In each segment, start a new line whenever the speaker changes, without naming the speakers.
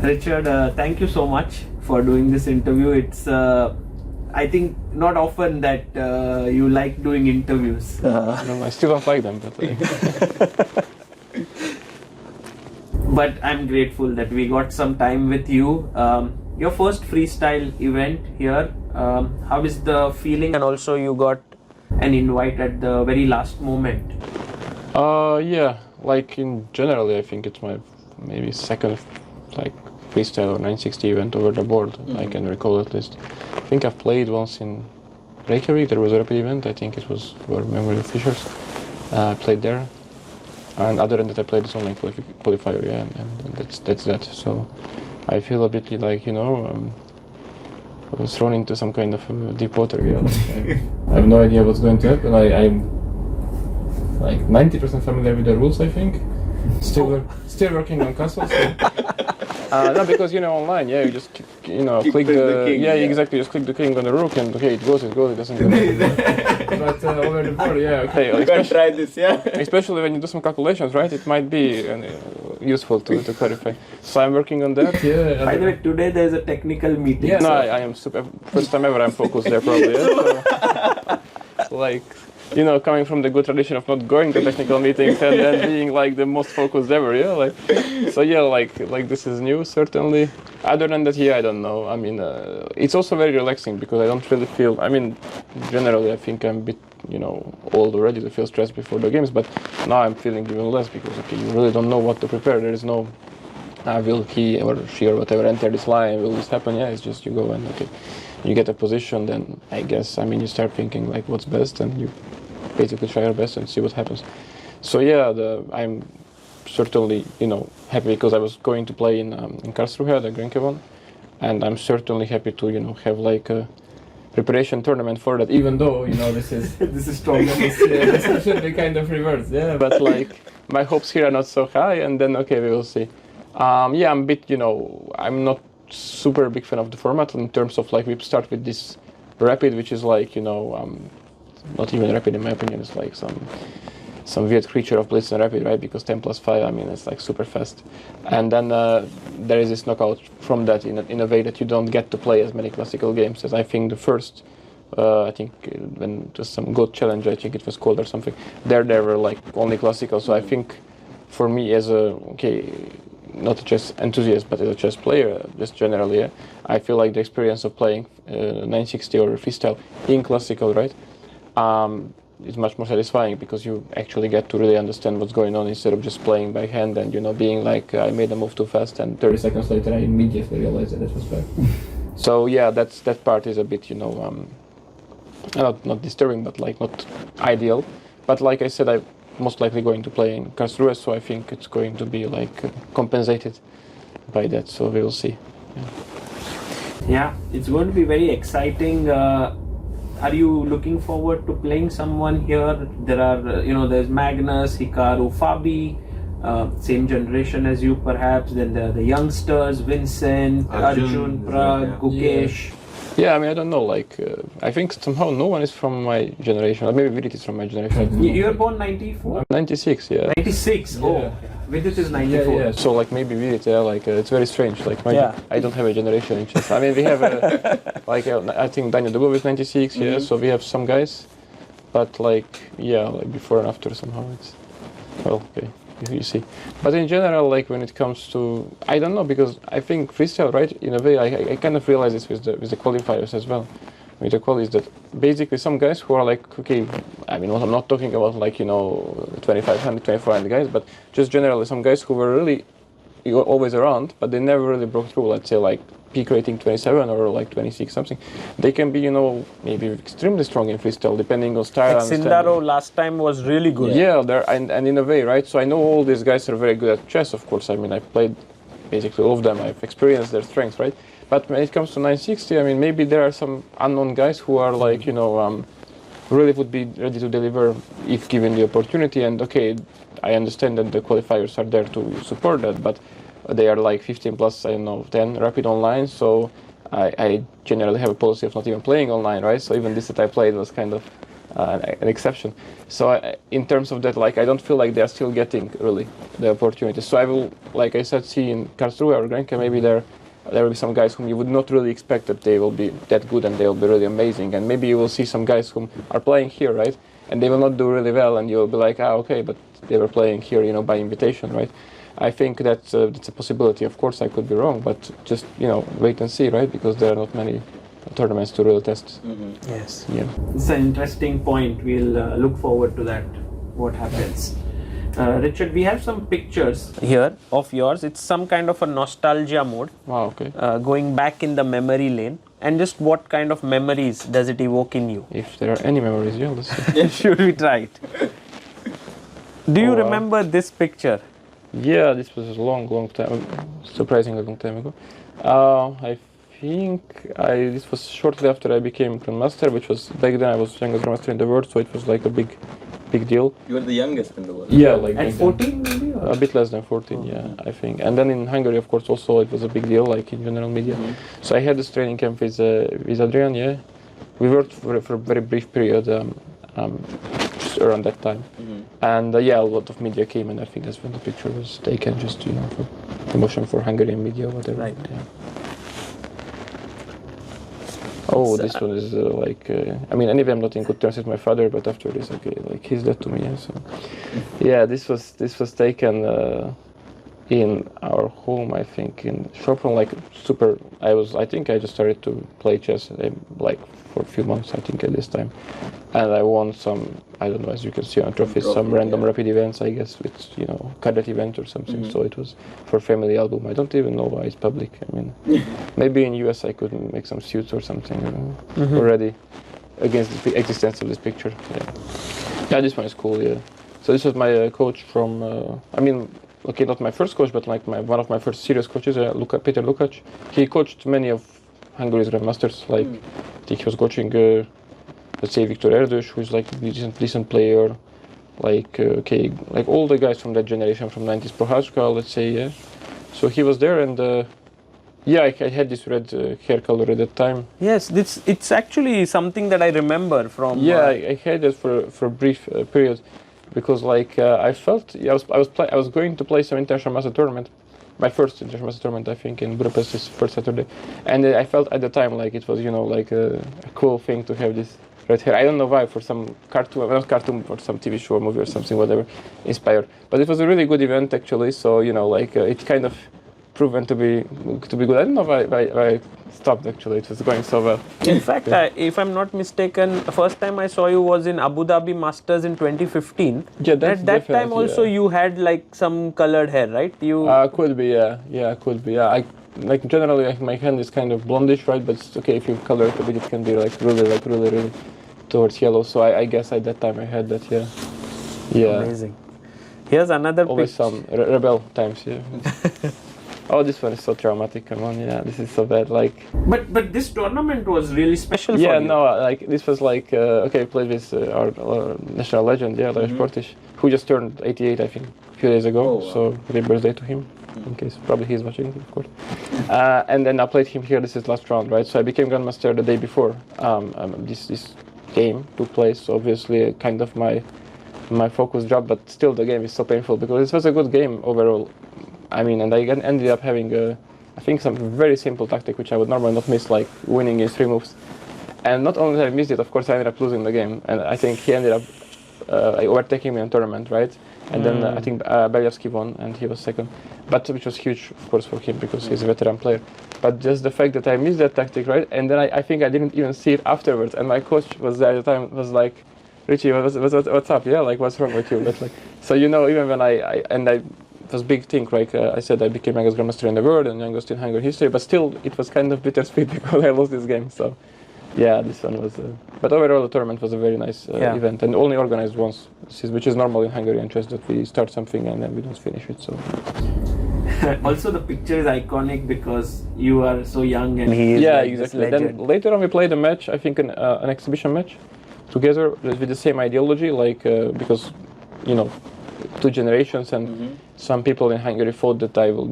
Richard, thank you so much for doing this interview. It's I think not often that you like doing interviews.
No, I still don't like them, but
but I'm grateful that we got some time with you. Your first freestyle event here, how is the feeling? And also you got an invite at the very last moment.
Yeah, like in general, I think it's my maybe second like freestyle or 960 event over the board. I can recall at least. I think I've played once in Reykjavik. There was a rapid event. I think it was for Memory of Fishers. I played there, and other than that, I played this online qualifier. Yeah, and that's that. So I feel a bit like I was thrown into some kind of deep water. Yeah, like, I have no idea what's going to happen. I'm like 90% familiar with the rules. I think still working on castles. So. No, because online, you just click the king, exactly, just click the king on the rook, and okay, it goes, it doesn't go. But over the board, okay.
You can try this,
Especially when you do some calculations, right? It might be useful to clarify. So I'm working on that. Yeah.
By the way, today there's a technical meeting.
Yeah, no, I am super. First time ever I'm focused there, probably. Yeah, so, like. Coming from the good tradition of not going to technical meetings and then being like the most focused ever, like this is new, certainly. Other than that, I don't know. I mean, it's also very relaxing because I don't really feel, generally I think I'm a bit, old already to feel stressed before the games, but now I'm feeling even less because, you really don't know what to prepare. There is no, will he or she or whatever enter this line, will this happen? Yeah, it's just you go and, you get a position, then I guess, you start thinking like what's best and you basically try your best and see what happens. So I'm certainly, happy because I was going to play in Karlsruhe, the Grenke, and I'm certainly happy to, have like a preparation tournament for that, even though, this is
this is strong.
This should be kind of reversed, but like my hopes here are not so high, and then we will see. I'm a bit, I'm not super big fan of the format in terms of like we start with this rapid, which is like not even rapid in my opinion. It's like some weird creature of blitz and rapid, right? Because 10+5, it's like super fast, and then there is this knockout from that in a way that you don't get to play as many classical games as I think the first. I think when just some good challenge, I think it was called or something. There were like only classical. So I think for me as not a chess enthusiast, but as a chess player, just generally, I feel like the experience of playing 960 or freestyle in classical, right, is much more satisfying because you actually get to really understand what's going on instead of just playing by hand and being like I made a move too fast and 30 seconds later I immediately realized that it was bad. So that part is a bit not disturbing, but like not ideal. But like I said, I'm most likely going to play in Karlsruhe, so I think it's going to be like compensated by that. So we will see.
Yeah, it's going to be very exciting. Are you looking forward to playing someone here? There are, there's Magnus, Hikaru, Fabi, same generation as you perhaps. Then there are the youngsters, Vincent, Arjun, Prag, Gukesh.
Yeah, I don't know, I think somehow no one is from my generation, or maybe Vidit is from my generation.
You were born 94?
96, yeah.
96, oh, Vidit is 94.
Yeah. So maybe Vidit, it's very strange, I don't have a generation in chess. we have, I think Daniel Dubov is 96, so we have some guys, but before and after somehow it's, you see. But in general, when it comes to, I don't know, because I think freestyle, right, in a way, I kind of realize this with the qualifiers as well. With the qualies that basically some guys who are I'm not talking about 2,500, 2,400 guys, but just generally some guys who were really always around, but they never really broke through, let's say peak rating 27 or 26 something. They can be, maybe extremely strong in freestyle depending on style.
Sindaro last time was really good.
Yeah, and in a way, right? So I know all these guys are very good at chess, of course. I've played basically all of them. I've experienced their strengths, right? But when it comes to 960, maybe there are some unknown guys who are really would be ready to deliver if given the opportunity. And I understand that the qualifiers are there to support that, but they are 15 plus, 10 rapid online. So I generally have a policy of not even playing online, right? So even this that I played was kind of an exception. So in terms of that, like I don't feel like they are still getting really the opportunities. So I will, like I said, see in Karlsruhe or Grenke, maybe there will be some guys whom you would not really expect that they will be that good and they will be really amazing. And maybe you will see some guys whom are playing here, right? And they will not do really well, and you will be like, okay, but they were playing here, by invitation, right? I think that's a possibility. Of course, I could be wrong, but just wait and see, right? Because there are not many tournaments to really test.
Yes.
Yeah.
It's an interesting point. We'll look forward to that. What happens? Richard, we have some pictures here of yours. It's some kind of a nostalgia mode.
Wow. Okay.
Going back in the memory lane. And just what kind of memories does it evoke in you?
If there are any memories, yeah, let's see.
Should we try it? Do you remember this picture?
Yeah, this was a long time, surprisingly long time ago. I think this was shortly after I became Grandmaster, which was back then I was youngest Grandmaster in the world, so it was like a big deal.
You were the youngest in the world?
Yeah, like
at 14 maybe?
A bit less than 14, yeah, I think. And then in Hungary, of course, also it was a big deal, like in general media. So I had this training camp with Adrian, yeah. We worked for a very brief period, just around that time. And a lot of media came, and I think that's when the picture was taken, just, for promotion for Hungarian media or whatever.
Right.
Yeah. Oh, this one is anyway, I'm not in good terms with my father, but after this, okay, like he's dead to me. Yeah, so yeah, this was taken in our home, I think, in Chopin, like super. I think I just started to play chess like for a few months, I think, at this time, and I won some, I don't know, as you can see on trophies, some random rapid events, I guess, with cadet event or something. So it was for family album. I don't even know why it's public. I mean, maybe in US I could make some suits or something already against the existence of this picture. Yeah, this one is cool. Yeah. So this was my coach from. Okay, not my first coach, but like one of my first serious coaches, Peter Lukács. He coached many of Hungary's grandmasters. Like I think he was coaching, let's say, Viktor Erdős, who is like a decent player. Like like all the guys from that generation, from 90s, Prohaska, let's say, yeah. So he was there, and I had this red hair color at that time.
Yes, it's actually something that I remember from.
Yeah, I had it for a brief period. Because I felt I was going to play some international master tournament, my first international master tournament, I think, in Budapest this first Saturday, and I felt at the time like it was like a cool thing to have this red hair. I don't know why, for some cartoon or some TV show or movie or something, whatever, inspired. But it was a really good event actually. So it kind of proven to be good. I don't know why I stopped actually. It was going so well.
In fact, if I'm not mistaken, the first time I saw you was in Abu Dhabi Masters in 2015.
Yeah, that's
at that time also you had like some colored hair, right? You
could be, yeah, could be, yeah. I like generally my hand is kind of blondish, right? But it's okay if you color it a bit. It can be really towards yellow. So I guess at that time I had that, yeah.
Amazing. Here's another
always some rebel times, yeah. Oh, this one is so traumatic. Come on, yeah, this is so bad. Like,
but this tournament was really special.
Yeah,
for you.
no, like this was like okay, I played with our national legend, yeah, Lajos Portis, who just turned 88, I think, a few days ago.
Oh, wow.
So happy birthday to him, in case probably he's watching, of course. And then I played him here. This is last round, right? So I became Grandmaster the day before this game took place. So obviously, kind of my focus dropped, but still the game is so painful because it was a good game overall. I mean, and I ended up having, I think, some very simple tactic, which I would normally not miss, like winning in 3 moves. And not only did I miss it, of course, I ended up losing the game. And I think he ended up overtaking me in tournament, right? And then I think Belyavsky won, and he was second. But which was huge, of course, for him, because he's a veteran player. But just the fact that I missed that tactic, right? And then I think I didn't even see it afterwards. And my coach was there at the time, was like, Richie, what's up? Yeah, like, what's wrong with you? But like, so, even when it was a big thing, like I said, I became youngest Grandmaster in the world and youngest in Hungary history, but still it was kind of bittersweet because I lost this game. So yeah, this one was, but overall the tournament was a very nice event, and only organized once, which is normal in Hungarian chess, that we start something and then we don't finish it. So
also the picture is iconic because you are so young and he is
exactly. Then later on we played a match, I think an exhibition match together with the same ideology, like because 2 generations, and some people in Hungary thought that I will,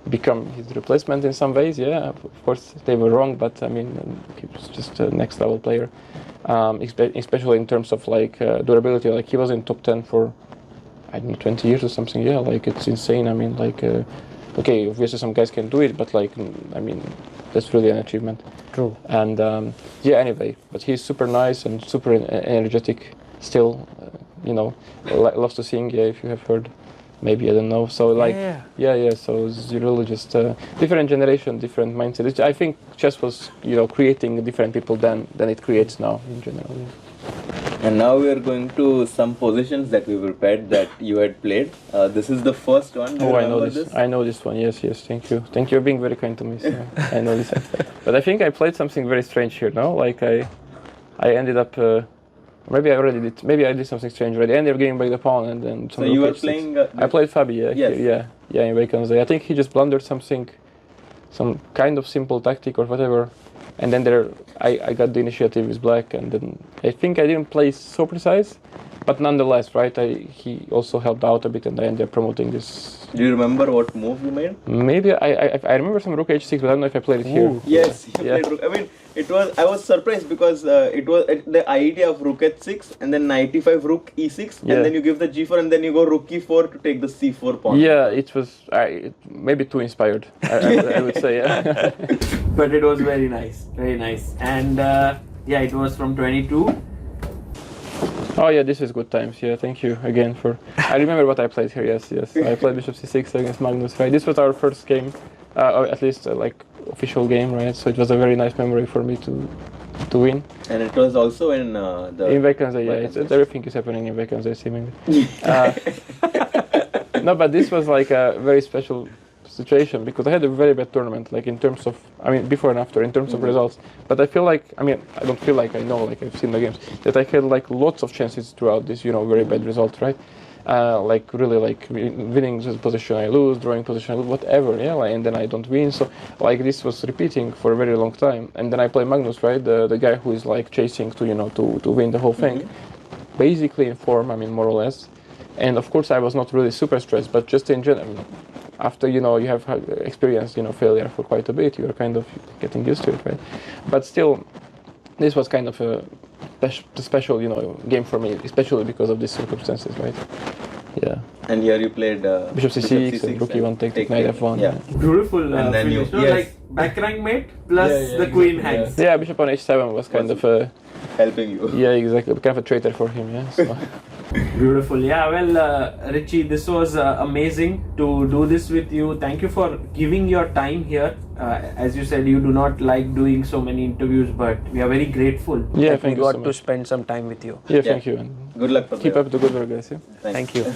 become his replacement in some ways. Yeah, of course they were wrong, but I mean, he was just a next level player. especially in terms of like durability. Like he was in top 10 for, I don't know, 20 years or something. Yeah, like it's insane. I mean, like, okay, obviously some guys can do it, but like, I mean, that's really an achievement.
True.
And yeah, anyway, but he's super nice and super energetic still. You know, loves to sing. Yeah, if you have heard, maybe I don't know. So like, yeah. So it's really just different generation, different mindset. I think chess was, you know, creating different people than it creates now in general. Yeah.
And now we are going to some positions that we prepared that you had played. This is the first one. Do you
I know
remember
this. I know this one. Yes. Thank you. You're being very kind to me. So I know this. But I think I played something very strange here. No, like I ended up. Maybe I already did. Maybe I did something strange already. I ended up giving back the pawn and then.
So you were playing.
I played Fabi. Yeah.
Yes.
Yeah. In Vacancy. I think he just blundered something, some kind of simple tactic or whatever. And then I got the initiative with black, and then I think I didn't play so precise, but nonetheless, right? He also helped out a bit, and I ended up promoting this.
Do you remember what move you made?
Maybe I remember some rook h6, but I don't know if I played it here.
Yes, you played rook. I mean, I was surprised because it was the idea of rook h6 and then knight e5, rook e6, and then you give the g4 and then you go rook e4 to take the c4 pawn.
Yeah, it was maybe too inspired. I would say. Yeah.
But it was very nice, and yeah, it was from 22.
Oh yeah, this is good times. Yeah, thank you again for. I remember what I played here. Yes. I played bishop c6 against Magnus. Right, this was our first game, or at least like official game, right? So it was a very nice memory for me to win.
And it was also in
Vacancy. Yeah, everything is happening in Vacancy seemingly. No, but this was like a very special situation because I had a very bad tournament, like in terms of, I mean, before and after, in terms of results. But I feel like, I mean, I don't feel like I know, like I've seen the games, that I had like lots of chances throughout this, you know, very bad result, right? Like really like winning this position I lose, drawing position I lose, whatever, yeah, like, and then I don't win. So like this was repeating for a very long time. And then I play Magnus, right? The guy who is like chasing to, you know, to win the whole thing. Basically in form, I mean, more or less. And of course I was not really super stressed, but just in general, I mean, after, you know, you have experienced, you know, failure for quite a bit, you're kind of getting used to it, right? But still, this was kind of a special, you know, game for me, especially because of these circumstances, right? Yeah.
And here you played
bishop c6 and rook e1 take knight f1.
Yeah.
Beautiful.
And then
finish. Like back rank mate plus the queen hangs.
Yeah, bishop on h7 was kind of
helping you.
Yeah, exactly. Kind of a traitor for him. Yeah. So.
Beautiful. Yeah, well, Richie, this was amazing to do this with you. Thank you for giving your time here. As you said, you do not like doing so many interviews, but we are very grateful.
Yeah,
that
thank
we
you
got
so
to
much.
spend some time with you.
Yeah, thank you. And
good luck for
keep up the good work, guys. Yeah?
Thank you.